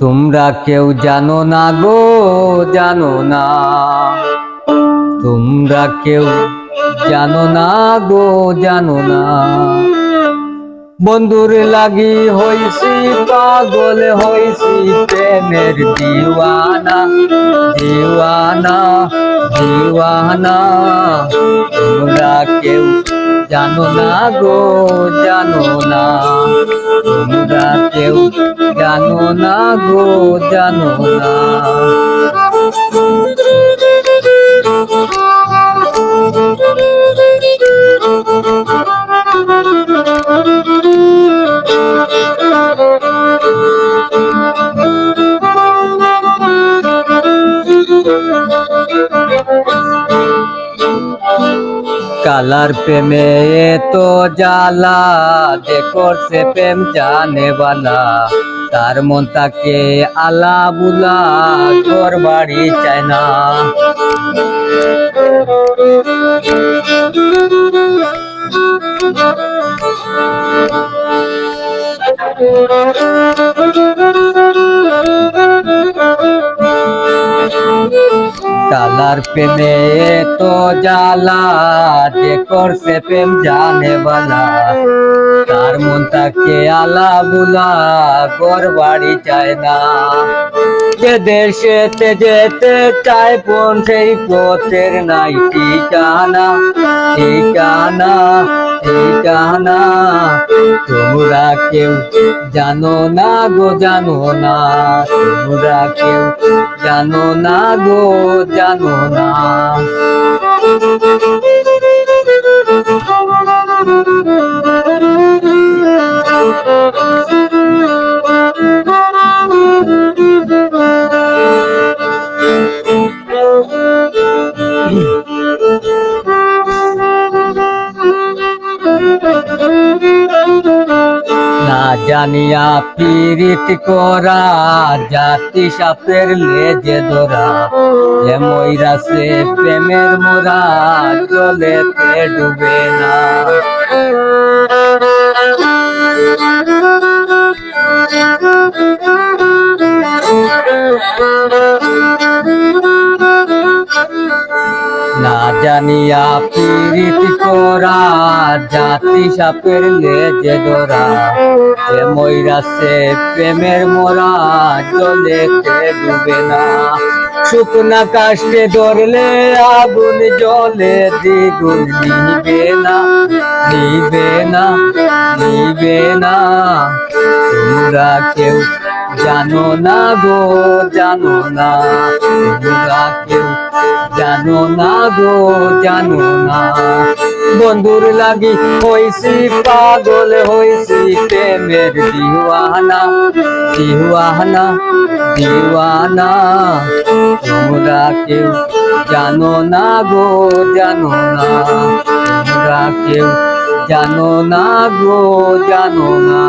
তোমরা কেউ জানো না গো, জানো না। তোমরা কেউ জানো না গো, জানো না। বন্ধুর লাগি হইছি পাগল, হইছি প্রেমের দিওয়ানা, দিওয়ানা, দিওয়ানা। তোমরা কেউ জানো না গো, জানো না। তোমরা কেউ জানো না গো, জানো না। কালার প্রেমে তো জ্বালা, যে করছে প্রেম জানে বালা। তার মন তাকে আলা বুলা, ঘর বাড়ি চায় না। কালার প্রেমে তো জ্বালা, যে করছে প্রেম জানে বালা। তার মন তাকে আলা বুলা, ঘর বাড়ি চায় না। যে দেশেতে যেতে চায় কোন সেই পথের নাই ঠিকানা, ঠিকানা, ঠিকানা। তোমরা কেউ জানো না গো, জানো না। তোমরা কেউ জানো না গো, জানো না। না জানিয়া পীড়িত করা, জাতি সাপের লেজে ধরা। যে মইরাছে প্রেমের মোরা, জলেতে ডুবে না। না জানিয়া পীড়িত করা, জাতি সাপের লেজে ধরা। যে মইরাছে প্রেমের মোরা, জলেতে ডুবে না। শুকনা কাষ্টে ধরলে আগুন জলে দ্বিগুণ নিবে না, নিবে না, নিবে না। তোমরা কেউ জানো না গো, জানো না। তোমরা কেউ জানো না গো, জানো না। বন্ধুর লাগি হইছি পাগল, হইছি প্রেমের দিওয়ানা, দিওয়ানা, দিওয়ানা। তোমরা কেউ জানো না গো, জানো না। তোমরা কেউ জানো না গো, জানো না।